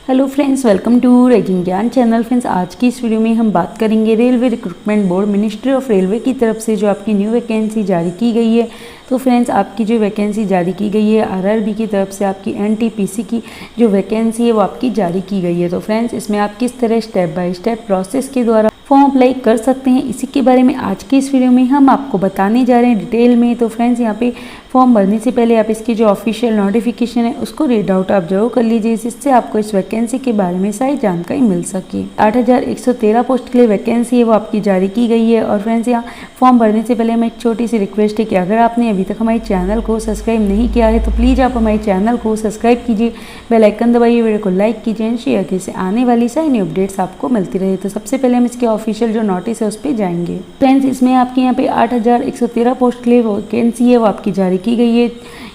Hello friends, welcome to raging Gyan channel. Friends, आज की इस वीडियो में हम बात करेंगे railway recruitment board ministry of railway की तरफ से जो आपकी न्यू वैकेंसी जारी की गई है। तो फ्रेंड्स, आपकी जो वैकेंसी जारी की गई है आरआरबी की तरफ से आपकी एनटीपीसी की जो वैकेंसी है वो आपकी जारी की गई है। तो फ्रेंड्स, इसमें आप किस तरह स्टेप बाय स्टेप प्रोसेस के द्वारा फॉर्म अप्लाई कर सकते हैं, इसी के बारे में आज की इस वीडियो में हम आपको बताने जा रहे हैं डिटेल में। तो फ्रेंड्स, यहाँ पे फॉर्म भरने से पहले आप इसकी जो ऑफिशियल नोटिफिकेशन है उसको रीड आउट आप जरूर कर लीजिए, जिससे आपको इस वैकेंसी के बारे में सारी जानकारी मिल सके। 8113 पोस्ट के लिए वैकेंसी है वो आपकी जारी की गई है। और फ्रेंड्स, यहाँ फॉर्म भरने से पहले हमें एक छोटी सी रिक्वेस्ट है कि अगर आपने अभी तक हमारे चैनल को सब्सक्राइब नहीं किया है तो प्लीज़ आप हमारे चैनल को सब्सक्राइब कीजिए, बेल आइकन दबाइए, वीडियो को लाइक कीजिए एंड शेयर कीजिए, इससे आने वाली सारी न्यू अपडेट्स आपको मिलती रहे। तो सबसे पहले हम इसके ऑफिशियल जो नोटिस है उस पर जाएंगे। फ्रेंड्स, इसमें आपके यहाँ पे 8113 पोस्ट के लिए वैकेंसी है वो आपकी जारी की गई है।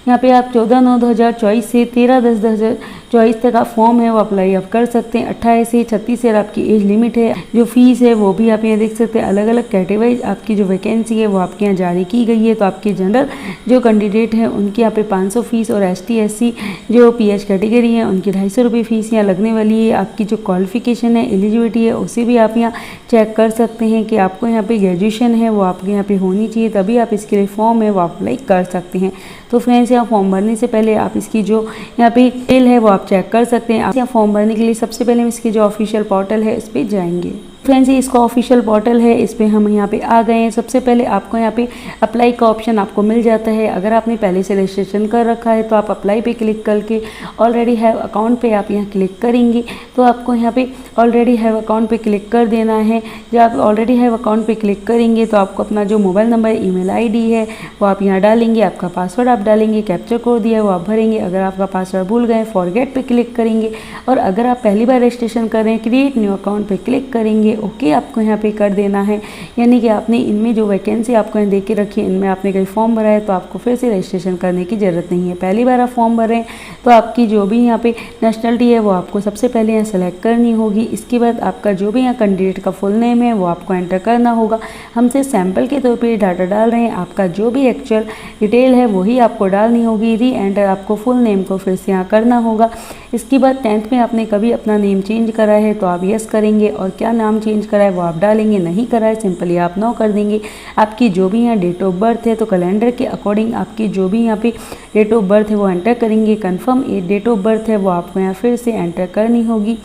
यहाँ पे आप 14/9/2024 से 13/10/2024 तक आप फॉर्म है वो अप्लाई आप कर सकते हैं। 28 से 36 ईयर आपकी एज लिमिट है। जो फीस है वो भी आप यहाँ देख सकते हैं। अलग अलग कैटेगरी आपकी जो वैकेंसी है वो आपके यहाँ जारी की गई है। तो आपके जनरल जो कैंडिडेट हैं उनकी यहाँ पे 500 फीस और ST SC जो PH कैटेगरी है उनकी 250 रुपये फीस यहाँ लगने वाली है। आपकी जो क्वालिफिकेशन है, एलिजिबिलिटी है, उसे भी आप यहाँ चेक कर सकते हैं कि आपको यहाँ पे ग्रेजुएशन है वो आपके यहाँ पे होनी चाहिए, तभी आप इसके लिए फॉर्म है वो अप्लाई कर सकते हैं। तो फ्रेंड्स, यहाँ फॉर्म भरने से पहले आप इसकी जो यहाँ पे डिटेल है वो आप चेक कर सकते हैं। आप यहाँ फॉर्म भरने के लिए सबसे पहले हम इसकी जो ऑफिशियल पोर्टल है इस पर जाएंगे। फ्रेंड्स, ये इसका ऑफिशियल पोर्टल है, इस पर हम यहाँ पे आ गए हैं। सबसे पहले आपको यहाँ पे अप्लाई का ऑप्शन आपको मिल जाता है। अगर आपने पहले से रजिस्ट्रेशन कर रखा है तो आप अप्लाई पे क्लिक करके ऑलरेडी हैव अकाउंट पे आप यहाँ क्लिक करेंगे। तो आपको यहाँ पे ऑलरेडी हैव अकाउंट पे क्लिक कर देना है। जब आप ऑलरेडी हैव अकाउंट पे क्लिक करेंगे तो आपको अपना जो मोबाइल नंबर, ईमेल ID है वो आप यहाँ डालेंगे, आपका पासवर्ड आप डालेंगे, कैप्चर कोड दिया है वो आप भरेंगे। अगर आपका पासवर्ड भूल गए फॉरगेट पे क्लिक करेंगे। और अगर आप पहली बार रजिस्ट्रेशन कर रहे हैं क्रिएट न्यू अकाउंट पे क्लिक करेंगे। ओके आपको यहाँ पे कर देना है, यानी कि आपने इनमें जो वैकेंसी आपको यहाँ दे के रखी है इनमें आपने कहीं फॉर्म भरा है तो आपको फिर से रजिस्ट्रेशन करने की ज़रूरत नहीं है। पहली बार आप फॉर्म भर रहे हैं तो आपकी जो भी यहाँ पे नेशनलिटी है वो आपको सबसे पहले यहाँ सेलेक्ट करनी होगी। इसके बाद आपका जो भी यहाँ कैंडिडेट का फुल नेम है वो आपको एंटर करना होगा। हम सिर्फ सैम्पल के तौर पर डाटा डाल रहे हैं, आपका जो भी एक्चुअल डिटेल है वही आपको डालनी होगी। री एंटर आपको फुल नेम को फिर से यहाँ करना होगा। इसके बाद 10th में आपने कभी अपना नेम चेंज करा है तो आप यस करेंगे, और क्या नाम चेंज करा है वो आप डालेंगे, नहीं करा है सिंपली आप नो कर देंगे। आपकी जो भी यहाँ डेट ऑफ बर्थ है तो कैलेंडर के अकॉर्डिंग आपकी जो भी यहाँ पे डेट ऑफ बर्थ है वो एंटर करेंगे। कंफर्म डेट ऑफ बर्थ है वो आपको यहाँ फिर से एंटर करनी होगी।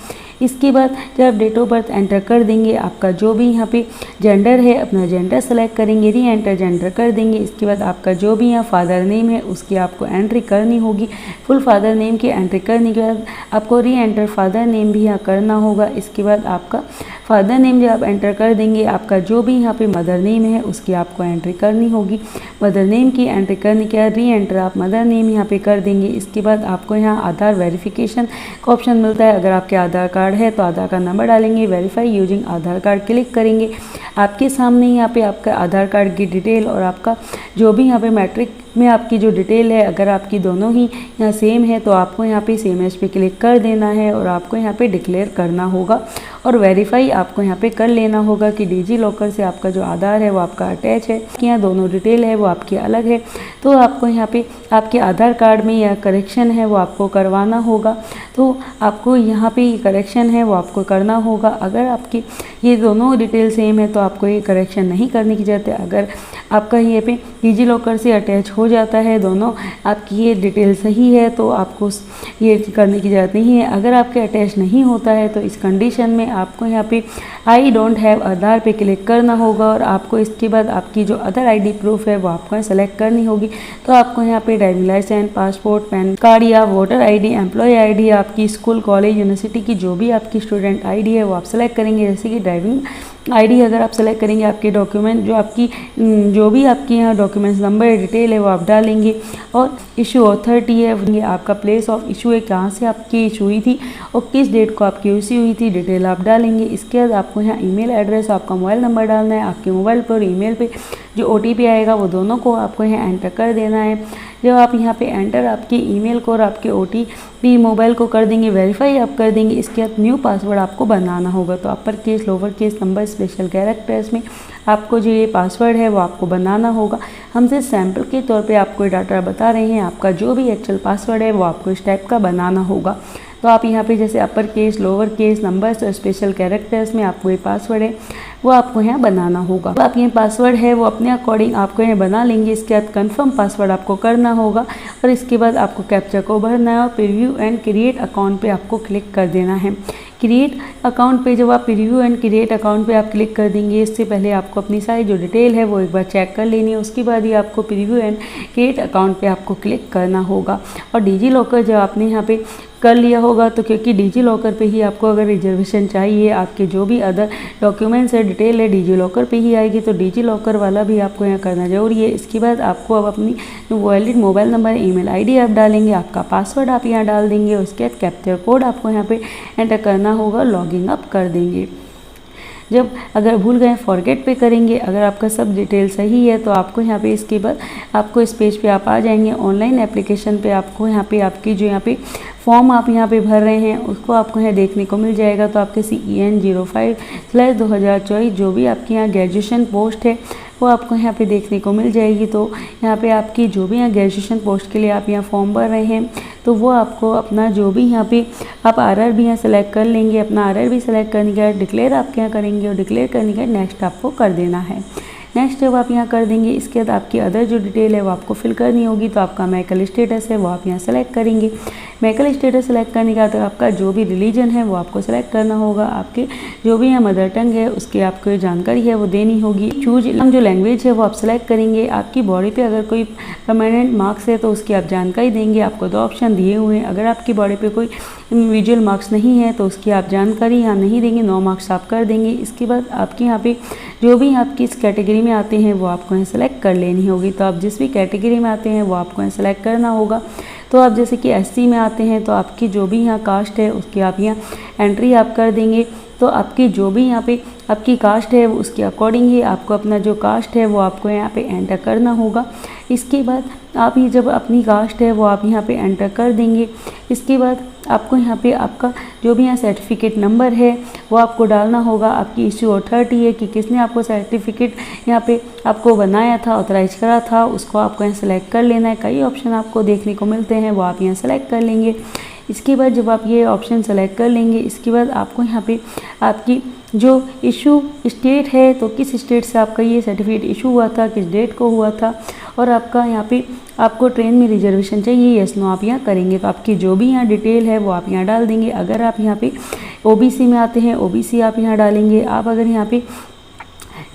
इसके बाद जब आप डेट ऑफ बर्थ एंटर कर देंगे, आपका जो भी यहाँ पे जेंडर है अपना जेंडर सेलेक्ट करेंगे, री एंटर जेंडर कर देंगे। इसके बाद आपका जो भी यहाँ फादर नेम है उसकी आपको एंट्री करनी होगी। फुल फादर नेम की एंट्री करने के बाद आपको री एंटर फादर नेम भी यहाँ करना होगा। इसके बाद आपका फादर नेम जब आप एंटर कर देंगे, आपका जो भी यहाँ पे मदर नेम है उसकी आपको एंट्री करनी होगी। मदर नेम की एंट्री करने के बाद री एंटर आप मदर नेम यहाँ पे कर देंगे। इसके बाद आपको यहाँ आधार वेरिफिकेशन का ऑप्शन मिलता है। अगर आपके आधार कार्ड है तो आधार कार्ड नंबर डालेंगे, वेरीफाई यूजिंग आधार कार्ड क्लिक करेंगे। आपके सामने यहाँ पे आपका आधार कार्ड की डिटेल और आपका जो भी यहाँ पे मैट्रिक में आपकी जो डिटेल है, अगर आपकी दोनों ही यहाँ सेम है तो आपको यहाँ पे सेम एज पे क्लिक कर देना है और आपको यहाँ पे डिक्लेयर करना होगा। और वेरीफाई आपको यहाँ पे कर लेना होगा कि डिजी लॉकर से आपका जो आधार है वो आपका अटैच है, कि यहाँ दोनों डिटेल है वो आपकी अलग है। तो आपको यहाँ पे आपके आधार कार्ड में यह करेक्शन है वो आपको करवाना होगा। तो आपको यहाँ पे ये करेक्शन है वो आपको करना होगा। अगर आपकी ये दोनों डिटेल सेम है तो आपको ये करेक्शन नहीं करने की ज़रूरत है। अगर आपका ये पे डिजी लॉकर से अटैच हो जाता है, दोनों आपकी ये डिटेल सही है तो आपको ये करने की ज़रूरत नहीं है। अगर आपके अटैच नहीं होता है तो इस कंडीशन में आपको यहाँ पे आई डोंट हैव आधार पे क्लिक करना होगा। और आपको इसके बाद आपकी जो अदर ID प्रूफ है वो आपको सेलेक्ट करनी होगी। तो आपको यहाँ पे driving licence, passport, PAN card या वोटर ID, एम्प्लॉय ID, आपकी स्कूल, कॉलेज, यूनिवर्सिटी की जो भी आपकी स्टूडेंट ID है वो आप सेलेक्ट करेंगे। जैसे कि ड्राइविंग ID अगर आप सेलेक्ट करेंगे, आपके डॉक्यूमेंट जो आपकी जो भी आपकी यहाँ डॉक्यूमेंट्स नंबर डिटेल है वो आप डालेंगे। और इशू अथॉरिटी है, आपका प्लेस ऑफ इशू है, कहाँ से आपकी इशू हुई थी और किस डेट को आपकी इशू हुई थी, डिटेल आप डालेंगे। इसके बाद आपको यहाँ ईमेल एड्रेस, आपका मोबाइल नंबर डालना है। आपके मोबाइल पर ईमेल पे जो OTP आएगा वो दोनों को आपको यहाँ एंटर कर देना है। जब आप यहाँ पे एंटर आपके ईमेल को और आपके OTP मोबाइल को कर देंगे, वेरीफाई आप कर देंगे। इसके बाद न्यू पासवर्ड आपको बनाना होगा। तो upper case, lower case, number, special characters में आपको जो ये पासवर्ड है वो आपको बनाना होगा। हम सिर्फ सैम्पल के तौर पे आपको डाटा बता रहे हैं। आपका जो भी एक्चुअल पासवर्ड है वो आपको इस टाइप का बनाना होगा। तो आप यहाँ पे जैसे upper case, lower case, numbers और स्पेशल कैरेक्टर्स में आपको ये पासवर्ड है वो आपको यहाँ बनाना होगा। तो आप ये पासवर्ड है वो अपने अकॉर्डिंग आपको यहाँ बना लेंगे। इसके बाद कंफर्म पासवर्ड आपको करना होगा और इसके बाद आपको कैप्चा को भरना है और प्रीव्यू एंड क्रिएट अकाउंट पे आपको क्लिक कर देना है। क्रिएट अकाउंट पे जब आप प्रीव्यू एंड क्रिएट अकाउंट पे आप क्लिक कर देंगे, इससे पहले आपको अपनी सारी जो डिटेल है वो एक बार चेक कर लेनी है। उसके बाद ही आपको प्रीव्यू एंड क्रिएट अकाउंट पे आपको क्लिक करना होगा। और डिजी लॉकर जब आपने यहाँ पे कर लिया होगा, तो क्योंकि डिजी लॉकर पे ही आपको अगर रिजर्वेशन चाहिए, आपके जो भी अदर डॉक्यूमेंट्स है, डिटेल है, डिजी लॉकर पे ही आएगी, तो डिजी लॉकर वाला भी आपको यहाँ करना जरूरी है। इसके बाद आपको अब अपनी valid mobile number, email ID आप डालेंगे, आपका पासवर्ड आप यहाँ डाल देंगे, उसके बाद कैप्चर कोड आपको यहाँ पे एंटर करना होगा, लॉगिन अप कर देंगे। जब अगर भूल गए फॉरगेट पे करेंगे, अगर आपका सब डिटेल सही है तो आपको यहाँ पे इसके बाद आपको इस पेज पे आप आ जाएंगे। ऑनलाइन एप्लीकेशन पे आपको यहाँ पे आपकी जो यहाँ पे फॉर्म आप यहाँ पे भर रहे हैं उसको आपको यहाँ देखने को मिल जाएगा। तो आपके CEN 05/2024 जो भी आपकी यहाँ ग्रेजुएशन पोस्ट है वो आपको यहाँ पे देखने को मिल जाएगी। तो यहाँ पे आपकी जो भी यहाँ ग्रेजुएशन पोस्ट के लिए आप यहाँ फॉर्म भर रहे हैं तो वो आपको अपना जो भी यहाँ पे आप RR भी यहाँ सेलेक्ट कर लेंगे। अपना RR भी सेलेक्ट करने के बाद डिक्लेयर आपके यहाँ करेंगे और डिक्लेयर करने के बाद नेक्स्ट आपको कर देना है। नेक्स्ट जब आप यहाँ कर देंगे, इसके बाद आपकी अदर जो डिटेल है वो आपको फिल करनी होगी। तो आपका मेडिकल स्टेटस है वो आप यहाँ सेलेक्ट करेंगे। मेडिकल स्टेटस सेलेक्ट करने के बाद आपका जो भी रिलीजन है वो आपको सेलेक्ट करना होगा। आपके जो भी यहाँ मदर टंग है उसकी आपको जानकारी है वो देनी होगी। चूज जो लैंग्वेज है वो आप सेलेक्ट करेंगे। आपकी बॉडी पे अगर कोई परमानेंट मार्क्स है तो उसकी आप जानकारी देंगे। आपको 2 ऑप्शन दिए हुए हैं। अगर आपकी बॉडी पे कोई विजुअल मार्क्स नहीं है तो उसकी आप जानकारी यहाँ नहीं देंगे, 9 मार्क्स आप कर देंगे। इसके बाद आपके यहाँ पे जो भी आपकी इस कैटेगरी में आते हैं वो आपको यहाँ सेलेक्ट कर लेनी होगी। तो आप जिस भी कैटेगरी में आते हैं वो आपको यहाँ सेलेक्ट करना होगा। तो आप जैसे कि SC में आते हैं तो आपकी जो भी यहाँ कास्ट है उसकी आप यहाँ एंट्री आप कर देंगे। तो आपकी जो भी यहाँ पे आपकी कास्ट है उसके अकॉर्डिंग ही आपको अपना जो कास्ट है वो आपको यहाँ पे एंटर करना होगा। इसके बाद आप ये जब अपनी कास्ट है वो आप यहाँ पे एंटर कर देंगे। इसके बाद आपको यहाँ पे आपका जो भी यहाँ सर्टिफिकेट नंबर है वो आपको डालना होगा। आपकी इश्यू अथॉरिटी है कि किसने आपको सर्टिफिकेट यहाँ पे आपको बनाया था, ऑथराइज करा था, उसको आपको यहाँ सेलेक्ट कर लेना है। कई ऑप्शन आपको देखने को मिलते हैं वो आप यहाँ सेलेक्ट कर लेंगे। इसके बाद जब आप ये ऑप्शन सेलेक्ट कर लेंगे, इसके बाद आपको यहाँ पे आपकी जो इशू स्टेट है तो किस स्टेट से आपका ये सर्टिफिकेट इशू हुआ था, किस डेट को हुआ था, और आपका यहाँ पे आपको ट्रेन में रिजर्वेशन चाहिए, यस नो आप यहाँ करेंगे। तो आपकी जो भी यहाँ डिटेल है वो आप यहाँ डाल देंगे। अगर आप यहाँ पे OBC में आते हैं OBC आप यहाँ डालेंगे। आप अगर यहाँ पे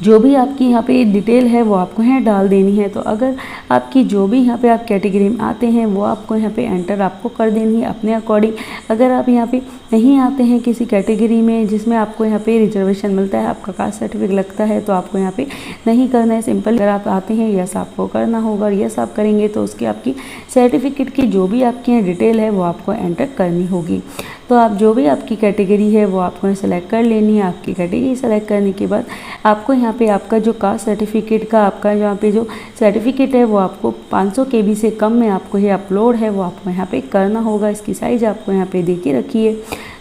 जो भी आपकी यहाँ पे डिटेल है वो आपको यहाँ डाल देनी है। तो अगर आपकी जो भी यहाँ पे आप कैटेगरी में आते हैं वो आपको यहाँ पे एंटर आपको कर देनी है अपने अकॉर्डिंग। अगर आप यहाँ पे नहीं आते हैं किसी कैटेगरी में जिसमें आपको यहाँ पे रिजर्वेशन मिलता है, आपका कास्ट सर्टिफिकेट लगता है, तो आपको यहाँ पे नहीं करना है। सिंपल अगर आप आते हैं यस आपको करना होगा और यस आप करेंगे तो उसकी आपकी सर्टिफिकेट की जो भी आपकी यहाँ डिटेल है वो आपको एंटर करनी होगी। तो आप जो भी आपकी कैटेगरी है वो आपको सेलेक्ट कर लेनी है। आपकी कैटेगरी सेलेक्ट करने के बाद आपको यहाँ पे आपका जो कास्ट सर्टिफिकेट का आपका यहाँ पे जो सर्टिफिकेट है वो आपको 500 KB से कम में आपको ये अपलोड है वो आपको यहाँ पे करना होगा। इसकी साइज़ आपको यहाँ पे दे के रखिए,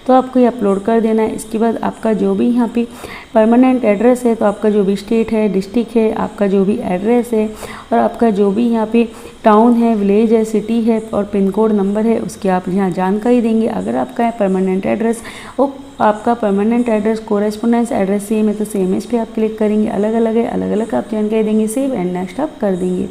तो आपको ये अपलोड कर देना है। इसके बाद आपका जो भी यहाँ पे परमानेंट एड्रेस है, तो आपका जो भी स्टेट है, डिस्ट्रिक्ट है, आपका जो भी एड्रेस है और आपका जो भी यहाँ पे टाउन है, विलेज है, सिटी है और पिन कोड नंबर है उसकी आप यहाँ जानकारी देंगे। अगर आपका है परमानेंट एड्रेस वो आपका permanent address correspondence address same है तो सेम इस पर आप क्लिक करेंगे। अलग अलग है, अलग अलग आप जानकारी देंगे। सेव एंड नेक्स्ट आप कर देंगे।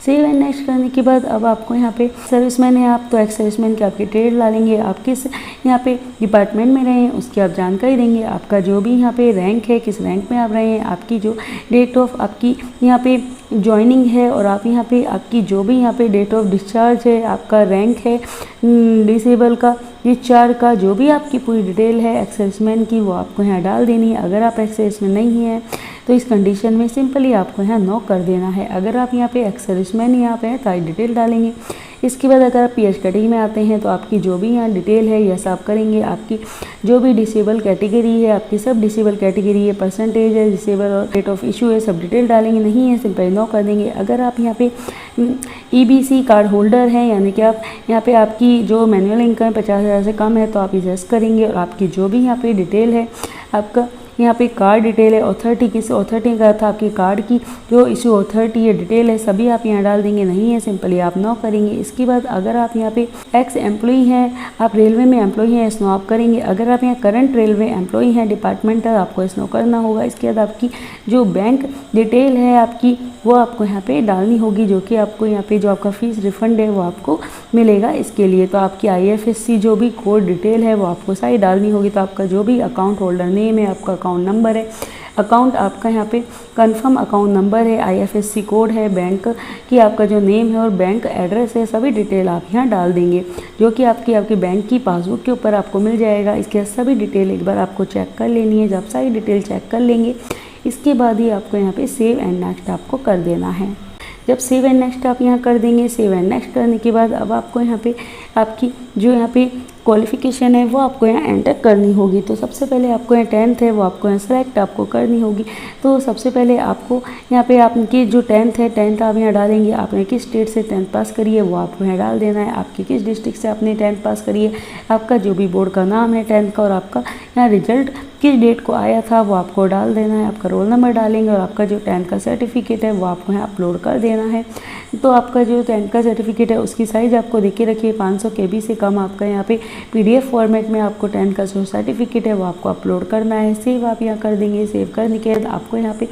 सेव एंड नेक्स्ट करने के बाद अब आपको यहाँ पे सर्विसमैन है आप, तो एक्स सर्विसमैन की आपकी ट्रेड डालेंगे। आप किस यहाँ पे डिपार्टमेंट में रहे हैं उसकी आप जानकारी देंगे। आपका जो भी यहाँ पे रैंक है, किस रैंक में आप रहे हैं, आपकी जो डेट ऑफ आपकी यहाँ पे ज्वाइनिंग है और आप यहाँ पे आपकी जो भी यहाँ पे डेट ऑफ डिस्चार्ज है, आपका रैंक है डिसेबल का, डिस्चार्ज का, जो भी आपकी पूरी डिटेल है एक्स सर्विसमैन की वो आपको यहाँ डाल देनी है। अगर आप एक्स सर्विसमैन नहीं हैं तो इस कंडीशन में सिंपली आपको यहाँ नो कर देना है। अगर आप यहाँ पे एक्स सर्विसमैन यहाँ पे हैं तो आप डिटेल डालेंगे। इसके बाद अगर आप PH कैटेगरी में आते हैं तो आपकी जो भी यहाँ डिटेल है यस आप करेंगे। आपकी जो भी डिसेबल कैटेगरी है, आपकी सब डिसेबल कैटेगरी है, परसेंटेज है, डिसेबल और डेट ऑफ इशू है, सब डिटेल डालेंगे। नहीं है सिंपली नो कर देंगे। अगर आप यहाँ पे EBC कार्ड होल्डर हैं, यानी कि आप यहाँ पे आपकी जो मैनुअल इनकम 50,000 से कम है तो आप यस करेंगे। और आपकी जो भी यहाँ पे डिटेल है आपका यहाँ पे कार्ड डिटेल है, अथॉरिटी किस अथॉरिटी का था आपके कार्ड की जो इशू अथॉरिटी है डिटेल है सभी आप यहाँ डाल देंगे। नहीं है सिंपली आप नो करेंगे। इसके बाद अगर आप यहाँ पे एक्स एम्प्लॉई हैं, आप रेलवे में एम्प्लॉई हैं, स्नो आप करेंगे। अगर आप यहाँ करंट रेलवे एम्प्लॉई हैं डिपार्टमेंटल, आपको स्नो करना होगा। इसके बाद आपकी जो बैंक डिटेल है आपकी वो आपको यहाँ पे डालनी होगी, जो कि आपको यहाँ पे जो आपका फीस रिफंड है वो आपको मिलेगा। इसके लिए तो आपकी IFSC जो भी कोड डिटेल है वो आपको सारी डालनी होगी। तो आपका जो भी अकाउंट होल्डर नेम है, आपका अकाउंट नंबर है, अकाउंट आपका यहाँ पे कंफर्म अकाउंट नंबर है, IFSC कोड है, बैंक की आपका जो नेम है और बैंक एड्रेस है, सभी डिटेल आप यहाँ डाल देंगे, जो कि आपकी बैंक की पासबुक के ऊपर आपको मिल जाएगा। इसके सभी डिटेल एक बार आपको चेक कर लेनी है। जब सारी डिटेल चेक कर लेंगे इसके बाद ही आपको यहाँ पे सेव एंड नेक्स्ट आपको कर देना है। जब सेव एंड नेक्स्ट आप यहाँ कर देंगे, सेव एंड नेक्स्ट करने के बाद अब आपको यहाँ पे आपकी जो यहाँ पे क्वालिफ़िकेशन है वो आपको यहाँ एंटर करनी होगी। तो सबसे पहले आपको यहाँ 10th है वो आपको यहाँ सेलेक्ट आपको करनी होगी। तो सबसे पहले आपको यहाँ पे आपकी जो 10th है 10th आप यहाँ डालेंगे। आपने किस स्टेट से 10th पास करी है वो आपको यहाँ डाल देना है। आपकी किस डिस्ट्रिक्ट से आपने 10th पास करी है, आपका जो भी बोर्ड का नाम है 10th का और आपका यहाँ रिजल्ट किस डेट को आया था वो आपको डाल देना है। आपका रोल नंबर डालेंगे और आपका जो 10th का सर्टिफिकेट है वो आपको यहाँ अपलोड कर देना है। तो आपका जो 10th का सर्टिफिकेट है उसकी साइज़ आपको देखे रखिए 500 KB से कम आपका यहाँ पे PDF फॉर्मेट में आपको 10th का जो सर्टिफिकेट है वो आपको अपलोड करना है। सेव आप यहाँ कर देंगे। सेव करने के बाद आपको यहाँ पे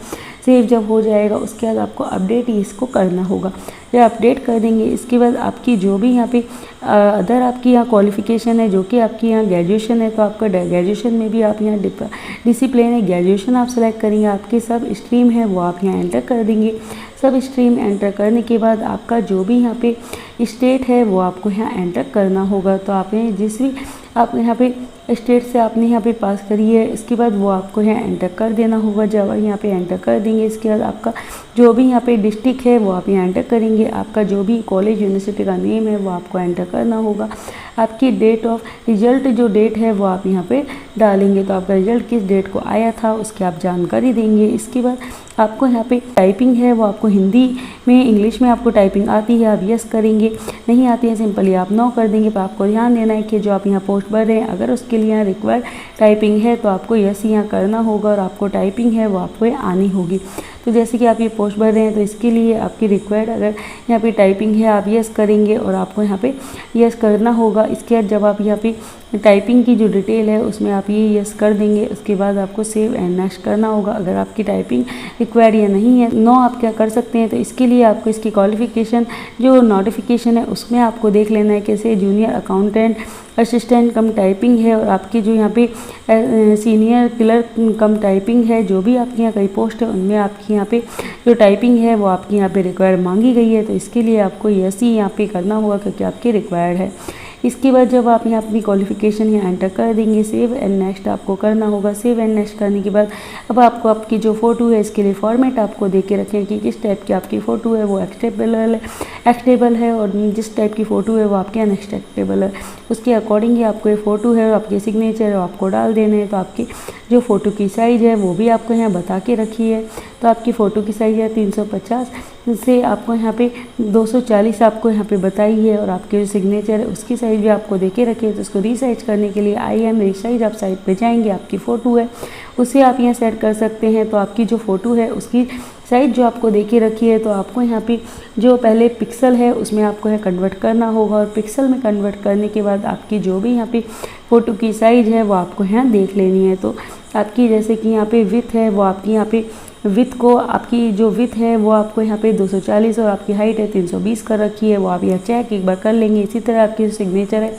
सेव जब हो जाएगा उसके बाद आपको अपडेट इसको करना होगा। जब अपडेट कर देंगे इसके बाद आपकी जो भी यहाँ पे अदर आपकी यहाँ क्वालिफ़िकेशन है जो कि आपकी यहाँ ग्रेजुएशन है, तो आपका ग्रेजुएशन में भी आप यहाँ डिसिप्लिन है ग्रेजुएशन आप सेलेक्ट करेंगे। आपके सब स्ट्रीम है वो आप यहाँ एंटर कर देंगे। सब स्ट्रीम एंटर करने के बाद आपका जो भी यहाँ पे स्टेट है वो आपको यहाँ एंटर करना होगा। तो आपने जिस भी आप यहाँ पे स्टेट से आपने यहाँ पे पास करी है इसके बाद वो आपको यहाँ एंटर कर देना होगा। जब यहाँ पे एंटर कर देंगे इसके बाद आपका जो भी यहाँ पे डिस्ट्रिक्ट है वो आप यहाँ एंटर करेंगे। आपका जो भी कॉलेज यूनिवर्सिटी का नेम है वो आपको एंटर करना होगा। आपकी डेट ऑफ रिजल्ट जो डेट है वो आप यहाँ पे डालेंगे। तो आपका रिजल्ट किस डेट को आया था उसकी आप जानकारी देंगे। इसके बाद आपको यहाँ पे टाइपिंग है वो आपको हिंदी में इंग्लिश में आपको टाइपिंग आती है आप यस करेंगे, नहीं आती है सिंपली आप नो कर देंगे। पर आपको ध्यान देना है कि जो आप यहाँ पोस्ट भर रहे हैं अगर उसके लिए यहाँ रिक्वायर्ड टाइपिंग है तो आपको यस यहाँ करना होगा और आपको टाइपिंग है वो आपको आनी होगी। तो जैसे कि आप ये पोस्ट भर रहे हैं तो इसके लिए आपकी रिक्वायर्ड अगर यहाँ पे टाइपिंग है आप यस करेंगे और आपको यहाँ पे यस करना होगा। इसके बाद जब आप यहाँ पे टाइपिंग की जो डिटेल है उसमें आप ये यस कर देंगे उसके बाद आपको सेव एंड नेक्स्ट करना होगा। अगर आपकी टाइपिंग रिक्वायर्ड या नहीं है नो आप क्या कर सकते हैं, तो इसके लिए आपको इसकी क्वालिफ़िकेशन जो नोटिफिकेशन है उसमें आपको देख लेना है कैसे जूनियर अकाउंटेंट असिस्टेंट कम टाइपिंग है और आपकी जो यहाँ पे सीनियर क्लर्क कम टाइपिंग है। जो भी आपके यहाँ कई पोस्ट है उनमें आपकी यहाँ पे जो टाइपिंग है वो आपकी यहाँ पे रिक्वायर्ड मांगी गई है। तो इसके लिए आपको यस ही यहाँ पे करना होगा क्योंकि आपकी रिक्वायर्ड है। इसके बाद जब आप यहाँ अपनी क्वालिफ़िकेशन यहाँ एंटर कर देंगे सेव एंड नेक्स्ट आपको करना होगा। सेव एंड नेक्स्ट करने के बाद अब आपको आपकी जो फ़ोटो है इसके लिए फॉर्मेट आपको दे के रखें कि किस टाइप की आपकी फ़ोटो है वो एक्सेप्टेबल है और जिस टाइप की फ़ोटो है वो आपके अनएक्सेप्टेबल है उसके अकॉर्डिंग ही आपको ये फ़ोटो है और आपके सिग्नेचर है आपको डाल देने हैं। तो आपकी जो फ़ोटो की साइज़ है वो भी आपको यहाँ बता के रखी है। तो आपकी फ़ोटो की साइज़ है 350 से आपको यहाँ पे 240 आपको यहाँ पे बताई है और आपके जो सिग्नेचर है उसकी साइज़ भी आपको देके रखी है। तो उसको रीसाइज करने के लिए IM रीसाइज आप साइट पे जाएंगे, आपकी फ़ोटो है उसे आप यहाँ सेट कर सकते हैं। तो आपकी जो फ़ोटो है उसकी साइज़ जो आपको देके रखी है तो आपको यहाँ पे जो पहले पिक्सल है उसमें आपको यहाँ कन्वर्ट करना होगा और पिक्सल में कन्वर्ट करने के बाद आपकी जो भी यहाँ पे फ़ोटो की साइज़ है वो आपको यहाँ देख लेनी है। तो आपकी जैसे कि यहाँ पे विथ है वो आपकी यहाँ पे विथ को आपकी जो विथ है वो आपको यहाँ पे 240 और आपकी हाइट है 320 कर रखी है वो आप यहाँ चेक एक बार कर लेंगे। इसी तरह आपकी जो सिग्नेचर है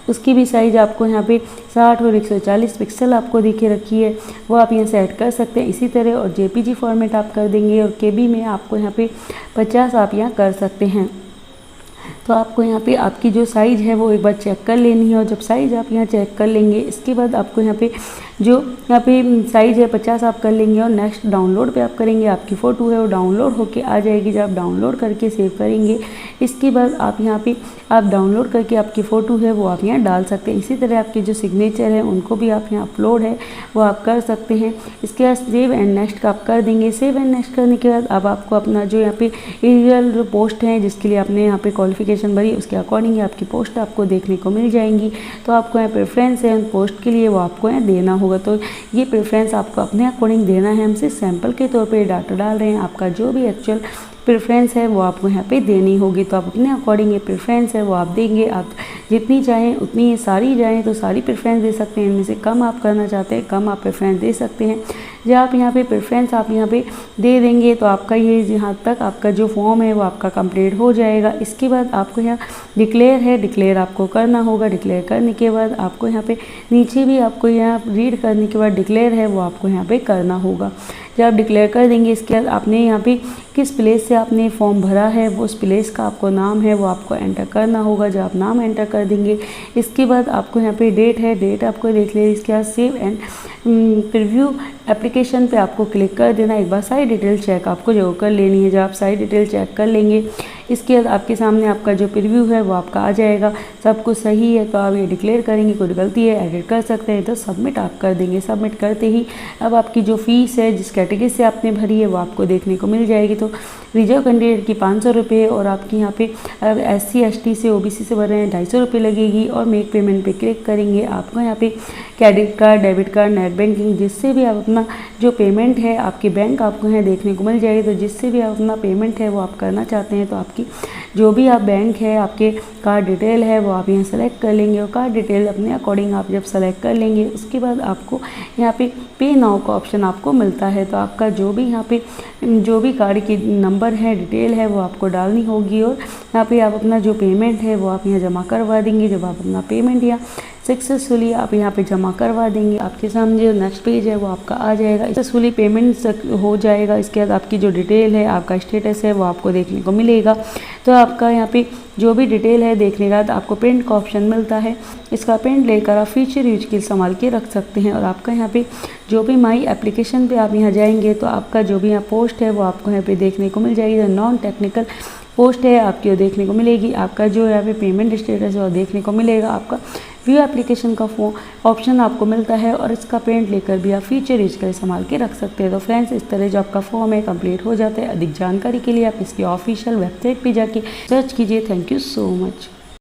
उसकी भी साइज़ आपको यहाँ पे 60 और 140 पिक्सल आपको दिखे रखी है वो आप यहाँ सेट कर सकते हैं इसी तरह। और JPG फॉर्मेट आप कर देंगे और KB में आपको यहाँ पे 50 आप यहाँ कर सकते हैं। तो आपको यहाँ पे आपकी जो साइज़ है वो एक बार चेक कर लेनी है और जब साइज़ आप यहाँ चेक कर लेंगे इसके बाद आपको यहाँ पे जो यहाँ पे साइज़ है 50 आप कर लेंगे और नेक्स्ट डाउनलोड पे आप करेंगे। आपकी फ़ोटो है वो डाउनलोड होके आ जाएगी। जब आप डाउनलोड करके सेव करेंगे इसके बाद आप यहाँ पे आप डाउनलोड करके आपकी फ़ोटो है वो आप यहाँ डाल सकते हैं। इसी तरह आपके जो सिग्नेचर है उनको भी आप यहाँ अपलोड है वो आप कर सकते हैं। इसके बाद सेव एंड नेक्स्ट आप कर देंगे। सेव एंड नेक्स्ट करने के बाद अब आपको अपना जो यहाँ पे एरियल पोस्ट है जिसके लिए आपने यहाँ पे क्वालिफिकेशन एप्लीकेशन भरी उसके अकॉर्डिंग आपकी पोस्ट आपको देखने को मिल जाएंगी। तो आपको यहाँ प्रेफरेंस है उन पोस्ट के लिए वो आपको यहाँ देना होगा। तो ये प्रेफरेंस आपको अपने अकॉर्डिंग देना है, हमसे सैंपल के तौर पर डाटा डाल रहे हैं। आपका जो भी एक्चुअल प्रेफरेंस है वो आपको यहाँ पे देनी होगी। तो आप अपने अकॉर्डिंग ये प्रेफरेंस है वो आप देंगे। आप जितनी चाहें उतनी ये सारी जाएँ तो सारी प्रेफरेंस दे सकते हैं। इनमें से कम आप करना चाहते हैं कम आप प्रेफरेंस दे सकते हैं। जब आप यहाँ पे प्रेफरेंस आप यहाँ पे दे देंगे तो आपका ये यहाँ तक आपका जो फॉर्म है वो आपका कंप्लीट हो जाएगा। इसके बाद आपको यहाँ डिक्लेयर है, डिक्लेयर आपको करना होगा। डिक्लेयर करने के बाद आपको यहाँ पे नीचे भी आपको यहाँ रीड करने के बाद डिक्लेयर है वो आपको यहाँ पे करना होगा। जब आप डिक्लेयर कर देंगे इसके बाद आपने यहाँ पे किस प्लेस से आपने फॉर्म भरा है वो उस प्लेस का आपको नाम है वो आपको एंटर करना होगा। जब आप नाम एंटर कर देंगे इसके बाद आपको यहाँ पे डेट है, डेट आपको देख ले। इसके बाद सेव एंड प्रीव्यू एप्लीकेशन पे आपको क्लिक कर देना। एक बार सारी डिटेल चेक आपको जरूर कर लेनी है। जब आप सारी डिटेल चेक कर लेंगे इसके बाद आपके सामने आपका जो प्रीव्यू है वो आपका आ जाएगा। सब कुछ सही है तो आप ये डिक्लेयर करेंगे, कोई गलती है एडिट कर सकते हैं तो सबमिट आप कर देंगे। सबमिट करते ही अब आपकी जो फीस है जिस कैटेगरी से आपने भरी है वो आपको देखने को मिल जाएगी। तो रिजर्व कैंडिडेट की 500 रुपये और आपकी यहाँ पे SC ST से OBC से भर रहे हैं 250 रुपये लगेगी। और मेक पेमेंट पे क्लिक करेंगे आपको यहाँ पे credit card, debit card, net banking जिससे भी आप अपना जो पेमेंट है आपके बैंक आपको यहाँ देखने को मिल जाएगी। तो जिससे भी आप अपना पेमेंट है वो आप करना चाहते हैं तो आपकी जो भी आप बैंक है आपके कार्ड डिटेल है वो आप यहाँ सेलेक्ट कर लेंगे। और कार्ड डिटेल अपने अकॉर्डिंग आप जब सेलेक्ट कर लेंगे उसके बाद आपको यहाँ पे नाउ का ऑप्शन आपको मिलता है। तो आपका जो भी यहाँ पे जो भी कार्ड की नंबर है डिटेल है वो आपको डालनी होगी और यहाँ पे आप अपना जो पेमेंट है वो आप यहाँ जमा करवा देंगे। जब आप अपना पेमेंट यहाँ सक्सेसफुली आप यहाँ पे जमा करवा देंगे आपके सामने जो नेक्स्ट पेज है वो आपका आ जाएगा। सक्सेसफुली पेमेंट हो जाएगा। इसके बाद आपकी जो डिटेल है आपका स्टेटस है वो आपको देखने को मिलेगा। तो आपका यहाँ पे जो भी डिटेल है देखने के बाद आपको प्रिंट का ऑप्शन मिलता है। इसका प्रिंट लेकर आप फ्यूचर यूज के संभाल के रख सकते हैं। और आपका यहाँ पे जो भी माई एप्लीकेशन पे आप यहाँ जाएंगे तो आपका जो भी यहाँ पोस्ट है वो आपको यहाँ पे देखने को मिल जाएगी। जो नॉन टेक्निकल पोस्ट है आपकी वो देखने को मिलेगी। आपका जो यहाँ पे पेमेंट स्टेटस है वो देखने को मिलेगा। आपका व्यू एप्लीकेशन का ऑप्शन आपको मिलता है और इसका प्रिंट लेकर भी आप फ्यूचर यूज कर संभाल के रख सकते हैं। तो फ्रेंड्स इस तरह जो आपका फॉर्म है कंप्लीट हो जाता है। अधिक जानकारी के लिए आप इसकी ऑफिशियल वेबसाइट पे जाके सर्च कीजिए। Thank you so much.